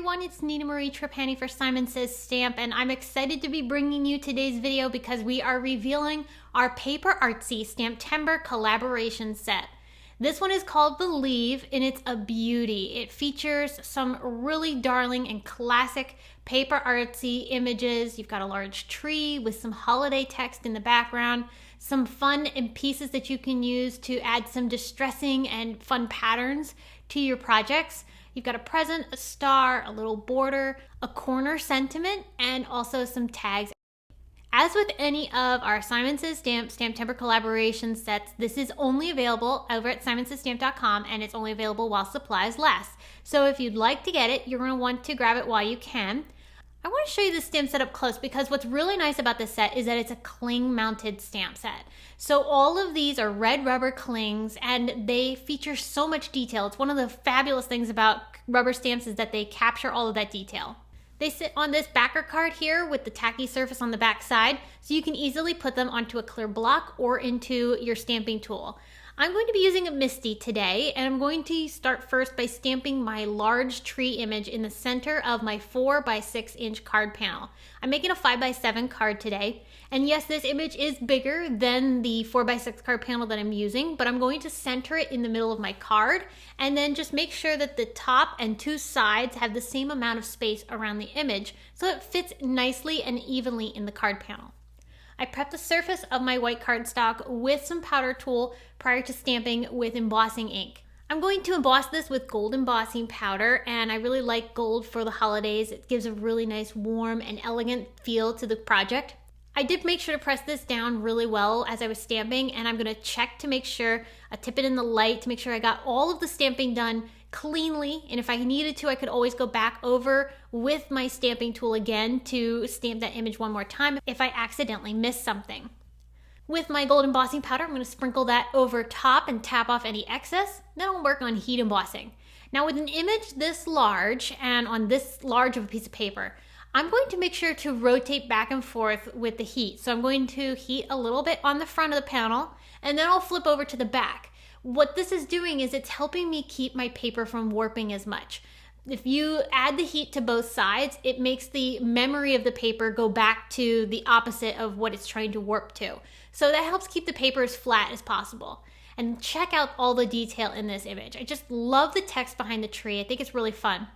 everyone, it's Nina Marie Trapani for Simon Says Stamp, and I'm excited to be bringing you today's video because we are revealing our Paper Artsy STAMPtember collaboration set. This one is called Believe, and it's a beauty. It features some really darling and classic Paper Artsy images. You've got a large tree with some holiday text in the background, some fun and pieces that you can use to add some distressing and fun patterns to your projects. You've got a present, a star, a little border, a corner sentiment, and also some tags. As with any of our Simon Says Stamp STAMPtember collaboration sets, this is only available over at simonsaysstamp.com, and it's only available while supplies last. So if you'd like to get it, you're going to want to grab it while you can. I want to show you the stamp set up close because what's really nice about this set is that it's a cling mounted stamp set. So all of these are red rubber clings and they feature so much detail. It's one of the fabulous things about rubber stamps is that they capture all of that detail. They sit on this backer card here with the tacky surface on the back side, so you can easily put them onto a clear block or into your stamping tool. I'm going to be using a Misty today, and I'm going to start first by stamping my large tree image in the center of my 4x6 card panel. I'm making a 5x7 card today, and yes, this image is bigger than the 4x6 card panel that I'm using, but I'm going to center it in the middle of my card, and then just make sure that the top and two sides have the same amount of space around the image, so it fits nicely and evenly in the card panel. I prepped the surface of my white cardstock with some powder tool prior to stamping with embossing ink. I'm going to emboss this with gold embossing powder, and I really like gold for the holidays. It gives a really nice warm and elegant feel to the project. I did make sure to press this down really well as I was stamping, and I'm going to check to make sure, tip it in the light to make sure I got all of the stamping done cleanly, and if I needed to, I could always go back over with my stamping tool again to stamp that image one more time if I accidentally missed something. With my gold embossing powder, I'm going to sprinkle that over top and tap off any excess. Then I'll work on heat embossing. Now with an image this large and on this large of a piece of paper, I'm going to make sure to rotate back and forth with the heat. So I'm going to heat a little bit on the front of the panel, and then I'll flip over to the back. What this is doing is it's helping me keep my paper from warping as much. If you add the heat to both sides, it makes the memory of the paper go back to the opposite of what it's trying to warp to. So that helps keep the paper as flat as possible. And check out all the detail in this image. I just love the text behind the tree. I think it's really fun.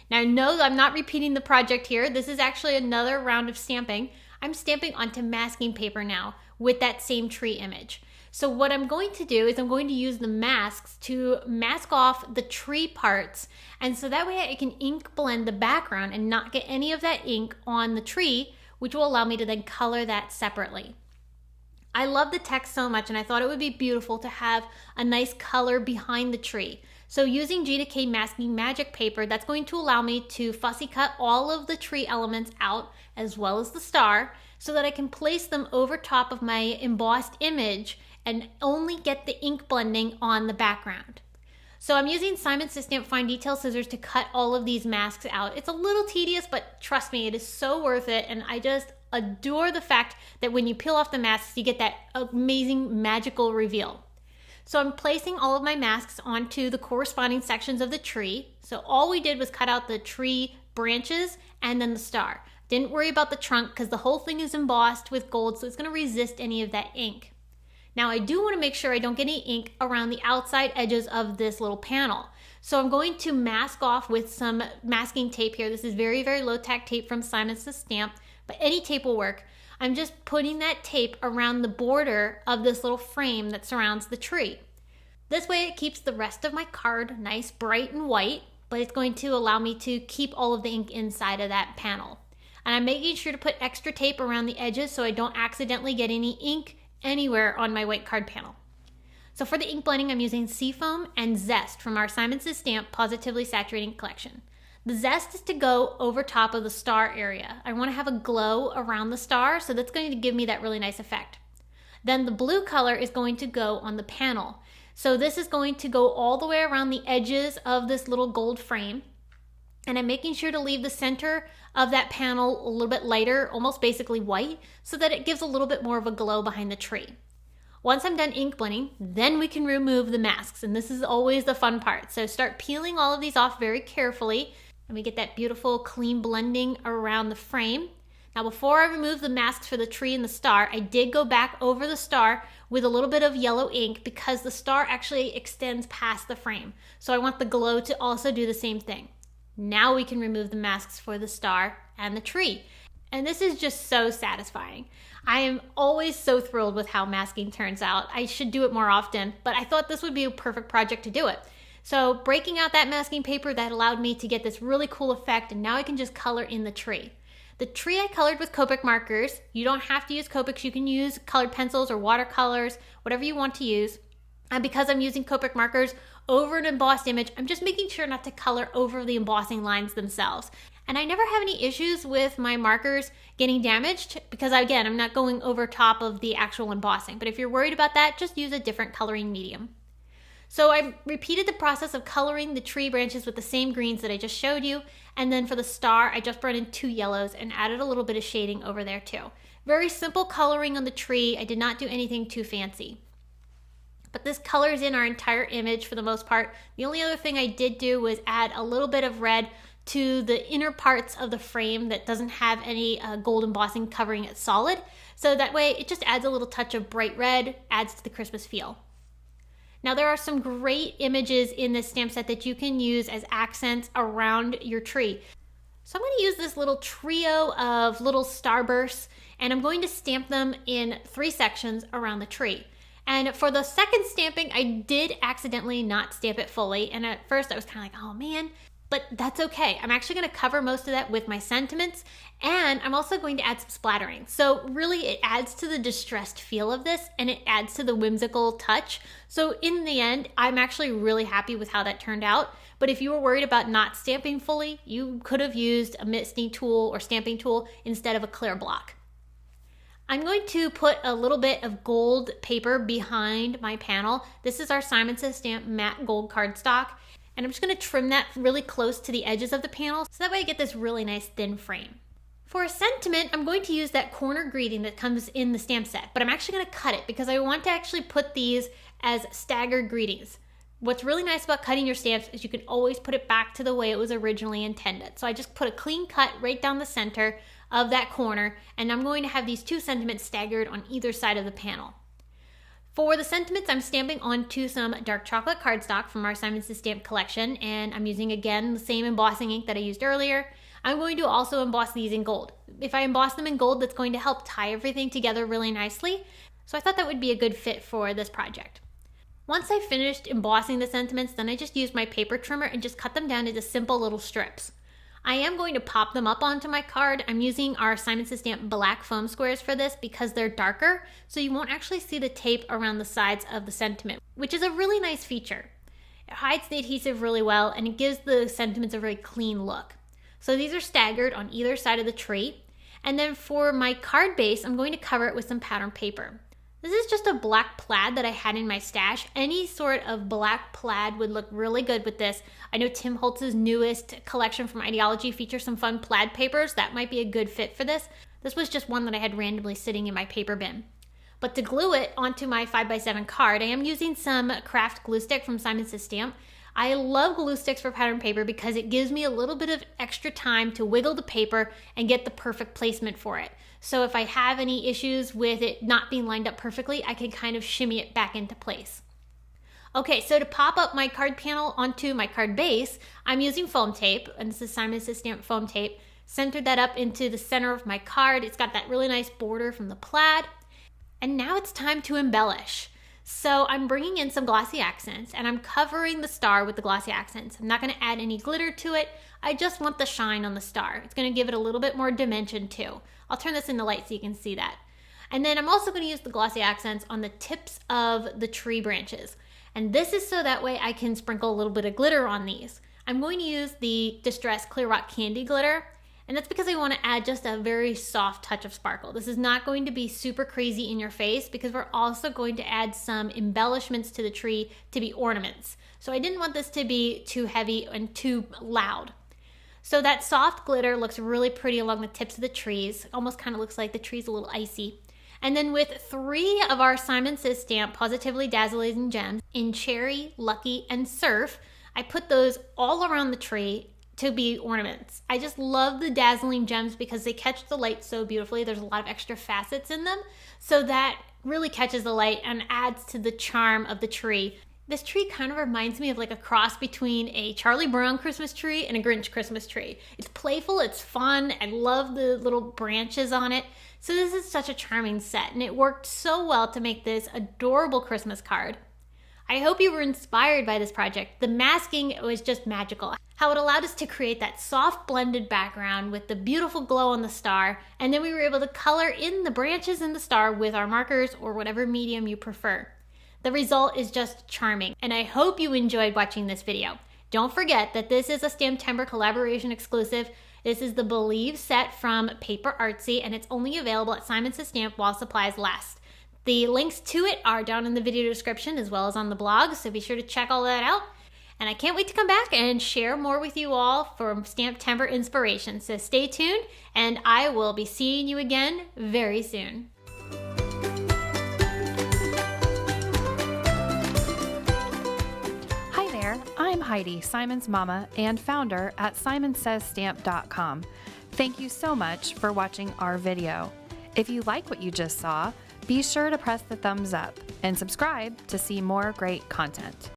Now no, I'm not repeating the project here. This is actually another round of stamping. I'm stamping onto masking paper now with that same tree image. So what I'm going to do is I'm going to use the masks to mask off the tree parts, and so that way I can ink blend the background and not get any of that ink on the tree, which will allow me to then color that separately. I love the text so much, and I thought it would be beautiful to have a nice color behind the tree. So using Gina Masking Magic paper, that's going to allow me to fussy cut all of the tree elements out as well as the star so that I can place them over top of my embossed image and only get the ink blending on the background. So I'm using Simon Says Stamp Fine Detail Scissors to cut all of these masks out. It's a little tedious, but trust me, it is so worth it, and I just adore the fact that when you peel off the masks, you get that amazing magical reveal. So I'm placing all of my masks onto the corresponding sections of the tree. So all we did was cut out the tree branches and then the star. Didn't worry about the trunk because the whole thing is embossed with gold, so it's going to resist any of that ink. Now I do want to make sure I don't get any ink around the outside edges of this little panel. So I'm going to mask off with some masking tape here. This is very, very low tack tape from Simon Says Stamp, but any tape will work. I'm just putting that tape around the border of this little frame that surrounds the tree. This way it keeps the rest of my card nice, bright and white, but it's going to allow me to keep all of the ink inside of that panel. And I'm making sure to put extra tape around the edges so I don't accidentally get any ink anywhere on my white card panel. So for the ink blending, I'm using Seafoam and Zest from our Simon Says Stamp Positively Saturating Collection. The Zest is to go over top of the star area. I want to have a glow around the star, so that's going to give me that really nice effect. Then the blue color is going to go on the panel. So this is going to go all the way around the edges of this little gold frame. And I'm making sure to leave the center of that panel a little bit lighter, almost basically white, so that it gives a little bit more of a glow behind the tree. Once I'm done ink blending, then we can remove the masks, and this is always the fun part. So start peeling all of these off very carefully. and we get that beautiful clean blending around the frame. Now before I remove the masks for the tree and the star, I did go back over the star with a little bit of yellow ink because the star actually extends past the frame. So I want the glow to also do the same thing. Now we can remove the masks for the star and the tree. And this is just so satisfying. I am always so thrilled with how masking turns out. I should do it more often, but I thought this would be a perfect project to do it. So breaking out that masking paper, that allowed me to get this really cool effect, and now I can just color in the tree. The tree I colored with Copic markers. You don't have to use Copics, you can use colored pencils or watercolors, whatever you want to use. And because I'm using Copic markers over an embossed image, I'm just making sure not to color over the embossing lines themselves. And I never have any issues with my markers getting damaged because, again, I'm not going over top of the actual embossing. But if you're worried about that, just use a different coloring medium. So I repeated the process of coloring the tree branches with the same greens that I just showed you. And then for the star, I just brought in 2 yellows and added a little bit of shading over there too. Very simple coloring on the tree. I did not do anything too fancy. But this colors in our entire image for the most part. The only other thing I did do was add a little bit of red to the inner parts of the frame that doesn't have any gold embossing covering it solid. So that way it just adds a little touch of bright red, adds to the Christmas feel. Now there are some great images in this stamp set that you can use as accents around your tree. So I'm going to use this little trio of little starbursts, and I'm going to stamp them in 3 sections around the tree. And for the second stamping, I did accidentally not stamp it fully, and at first I was kind of like, oh man, but that's okay. I'm actually going to cover most of that with my sentiments, and I'm also going to add some splattering. So really it adds to the distressed feel of this, and it adds to the whimsical touch. So in the end, I'm actually really happy with how that turned out. But if you were worried about not stamping fully, you could have used a misting tool or stamping tool instead of a clear block. I'm going to put a little bit of gold paper behind my panel. This is our Simon Says Stamp matte gold cardstock. And I'm just going to trim that really close to the edges of the panel so that way I get this really nice thin frame. For a sentiment, I'm going to use that corner greeting that comes in the stamp set, but I'm actually going to cut it because I want to actually put these as staggered greetings. What's really nice about cutting your stamps is you can always put it back to the way it was originally intended. So I just put a clean cut right down the center of that corner, and I'm going to have these 2 sentiments staggered on either side of the panel. For the sentiments, I'm stamping onto some dark chocolate cardstock from our Simon Says Stamp collection, and I'm using, again, the same embossing ink that I used earlier. I'm going to also emboss these in gold. If I emboss them in gold, that's going to help tie everything together really nicely, so I thought that would be a good fit for this project. Once I finished embossing the sentiments, then I just used my paper trimmer and just cut them down into simple little strips. I am going to pop them up onto my card. I'm using our Simon Says Stamp black foam squares for this because they're darker, so you won't actually see the tape around the sides of the sentiment, which is a really nice feature. It hides the adhesive really well, and it gives the sentiments a very clean look. So these are staggered on either side of the tree. And then for my card base, I'm going to cover it with some pattern paper. This is just a black plaid that I had in my stash. Any sort of black plaid would look really good with this. I know Tim Holtz's newest collection from idea-ology features some fun plaid papers. That might be a good fit for this. This was just one that I had randomly sitting in my paper bin. But to glue it onto my 5x7 card, I am using some craft glue stick from Simon Says Stamp. I love glue sticks for pattern paper because it gives me a little bit of extra time to wiggle the paper and get the perfect placement for it. So if I have any issues with it not being lined up perfectly, I can kind of shimmy it back into place. Okay, so to pop up my card panel onto my card base, I'm using foam tape, and this is Simon Says Stamp foam tape. Centered that up into the center of my card. It's got that really nice border from the plaid. And now it's time to embellish. So I'm bringing in some glossy accents, and I'm covering the star with the glossy accents. I'm not going to add any glitter to it. I just want the shine on the star. It's going to give it a little bit more dimension too. I'll turn this in the light so you can see that. And then I'm also going to use the glossy accents on the tips of the tree branches. And this is so that way I can sprinkle a little bit of glitter on these. I'm going to use the Distress Clear Rock Candy glitter. And that's because I want to add just a very soft touch of sparkle. This is not going to be super crazy in your face because we're also going to add some embellishments to the tree to be ornaments. So I didn't want this to be too heavy and too loud. So that soft glitter looks really pretty along the tips of the trees. Almost kind of looks like the tree's a little icy. And then with 3 of our Simon Says Stamp Pawsitively, Dazzling Gems in Cherry, Lucky, and Surf, I put those all around the tree to be ornaments. I just love the Dazzling gems because they catch the light so beautifully. There's a lot of extra facets in them, so that really catches the light and adds to the charm of the tree. This tree kind of reminds me of like a cross between a Charlie Brown Christmas tree and a Grinch Christmas tree. It's playful, it's fun, I love the little branches on it. So this is such a charming set, and it worked so well to make this adorable Christmas card. I hope you were inspired by this project. The masking was just magical. How it allowed us to create that soft blended background with the beautiful glow on the star, and then we were able to color in the branches and the star with our markers or whatever medium you prefer. The result is just charming, and I hope you enjoyed watching this video. Don't forget that this is a STAMPtember collaboration exclusive. This is the Believe set from Paper Artsy, and it's only available at Simon Says Stamp while supplies last. The links to it are down in the video description as well as on the blog, so be sure to check all that out. And I can't wait to come back and share more with you all from STAMPtember inspiration. So stay tuned, and I will be seeing you again very soon. Hi there, I'm Heidi, Simon's mama and founder at simonsaysstamp.com. Thank you so much for watching our video. If you like what you just saw, be sure to press the thumbs up and subscribe to see more great content.